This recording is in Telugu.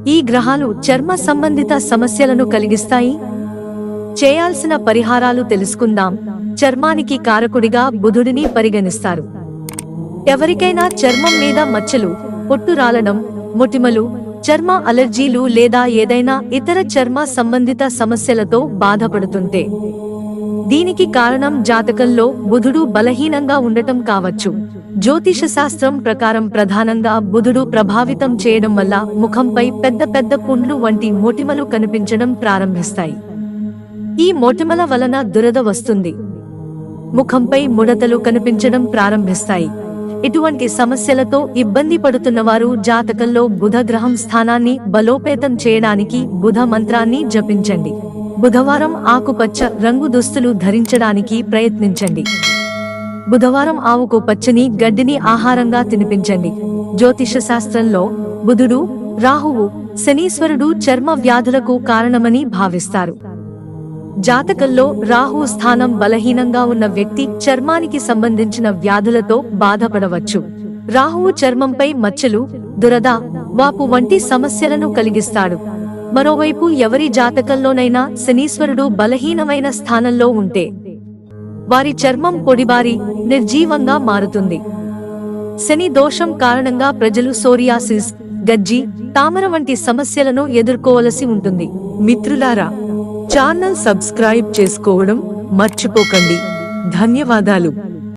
ఈ గ్రహాలు చర్మ సంబంధిత సమస్యలను కలిగిస్తాయి. చేయాల్సిన పరిహారాలు తెలుసుకుందాం. చర్మానికి కారకుడిగా బుధుడిని పరిగణిస్తారు. ఎవరికైనా చర్మం మీద మచ్చలు, పొట్టు రాలడం, మొటిమలు, చర్మ అలర్జీలు లేదా ఏదైనా ఇతర చర్మ సంబంధిత సమస్యలతో బాధపడుతుంటే దీనికి కారణం జాతకంలో బుధుడు బలహీనంగా ఉండటం కావచ్చు. జ్యోతిష శాస్త్రం ప్రకారం ప్రధానంగా బుధుడు ప్రభావితం చేయడం వల్ల ముఖంపై పెద్ద పెద్ద పుండ్లు వంటి మొటిమలు కనిపించడం ప్రారంభిస్తాయి. ఈ మొటిమల వలన దురద వస్తుంది. ముఖంపై ముడతలు కనిపించడం ప్రారంభిస్తాయి. ఇటువంటి సమస్యలతో ఇబ్బంది పడుతున్నవారు జాతకంలో బుధ గ్రహం స్థానాన్ని బలోపేతం చేయడానికి బుధ మంత్రాన్ని జపించండి. బుధవారం ఆకుపచ్చ రంగు దుస్తులు ధరించడానికి ప్రయత్నించండి. బుధవారం ఆవుకు పచ్చని గడ్డిని ఆహారంగా తినిపించండి. జ్యోతిష శాస్త్రంలో బుధుడు, రాహువు, శనీశ్వరుడు చర్మ వ్యాధులకు కారణమని భావిస్తారు. జాతకంలో రాహు స్థానం బలహీనంగా ఉన్న వ్యక్తి చర్మానికి సంబంధించిన వ్యాధులతో బాధపడవచ్చు. రాహువు చర్మంపై మచ్చలు, దురద, వాపు వంటి సమస్యలను కలిగిస్తాడు. మరోవైపు ఎవరి జాతకంలోనైనా శనీశ్వరుడు బలహీనమైన స్థానంలో ఉంటే వారి చర్మం పొడిబారి నిర్జీవంగా మారుతుంది. శని దోషం కారణంగా ప్రజలు సోరియాసిస్, గజ్జి, తామర వంటి సమస్యలను ఎదుర్కోవలసి ఉంటుంది. మిత్రులారా, ఛానల్ సబ్స్క్రైబ్ చేసుకోవడం మర్చిపోకండి. ధన్యవాదాలు.